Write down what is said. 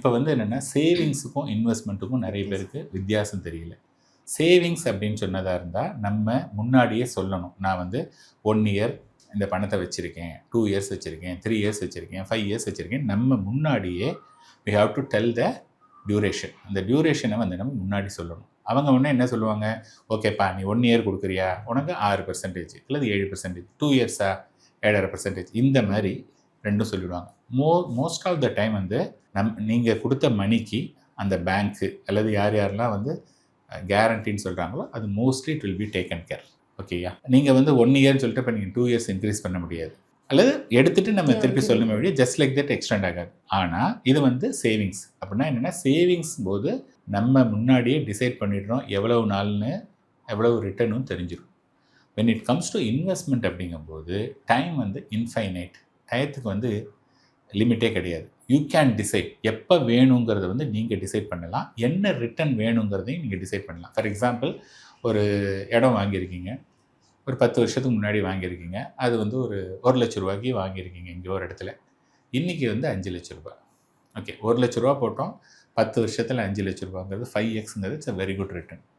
இப்போ வந்து என்னென்னா சேவிங்ஸுக்கும் இன்வெஸ்ட்மெண்ட்டுக்கும் நிறைய பேருக்கு வித்தியாசம் தெரியல. சேவிங்ஸ் அப்படின்னு சொன்னதாக இருந்தால் நம்ம முன்னாடியே சொல்லணும். நான் வந்து 1 இயர் இந்த பணத்தை வச்சுருக்கேன், 2 இயர்ஸ் வச்சுருக்கேன், 3 இயர்ஸ் வச்சுருக்கேன், 5 இயர்ஸ் வச்சுருக்கேன். நம்ம முன்னாடியே we have to tell the duration. அந்த டியூரேஷனை வந்து நம்ம முன்னாடி சொல்லணும். அவங்க ஒன்று என்ன சொல்லுவாங்க, ஓகேப்பா நீ 1 இயர் கொடுக்குறியா, உனக்கு 6% அல்லது 7%, 2 இயர்ஸா 7.5% இந்த மாதிரி ரெண்டும் சொல்லிவிடுவாங்க. மோஸ்ட் ஆஃப் த டைம் வந்து நீங்கள் கொடுத்த மணிக்கு அந்த பேங்க்கு அல்லது யாரெல்லாம் வந்து கேரண்டின்னு சொல்கிறாங்களோ அது mostly it will be taken care. ஓகேயா, நீங்கள் வந்து 1 இயர்னு சொல்லிட்டு இப்போ நீங்கள் 2 இயர்ஸ் இன்க்ரீஸ் பண்ண முடியாது, அல்லது எடுத்துகிட்டு நம்ம திருப்பி சொல்ல முடியும், ஜஸ்ட் லைக் தட் எக்ஸ்டெண்ட் ஆகாது. ஆனால் இது வந்து சேவிங்ஸ் அப்படின்னா என்னென்னா, சேவிங்ஸ் போது நம்ம முன்னாடியே டிசைட் பண்ணிடுறோம் எவ்வளவு நாள்னு, எவ்வளவு ரிட்டர்னும் தெரிஞ்சிடும். when it comes to investment அப்படிங்கும்போது டைம் வந்து இன்ஃபைனைட், டயத்துக்கு வந்து லிமிட்டே கிடையாது. யூ கேன் டிசைட் எப்போ வேணுங்கிறத வந்து நீங்கள் டிசைட் பண்ணலாம், என்ன ரிட்டர்ன் வேணுங்கிறதையும் நீங்கள் டிசைட் பண்ணலாம். ஃபார் எக்ஸாம்பிள், ஒரு இடம் வாங்கியிருக்கீங்க, ஒரு 10 வருஷத்துக்கு முன்னாடி வாங்கியிருக்கீங்க, அது வந்து ஒரு 1 லட்ச ரூபாய்க்கு வாங்கியிருக்கீங்க இங்கே ஒரு இடத்துல. இன்றைக்கி வந்து 5 லட்ச ரூபா. ஓகே, 1 லட்ச ரூபா போட்டோம், 10 வருஷத்தில் 5 லட்ச ரூபாங்கிறது 5xங்கிறது it's a very good return.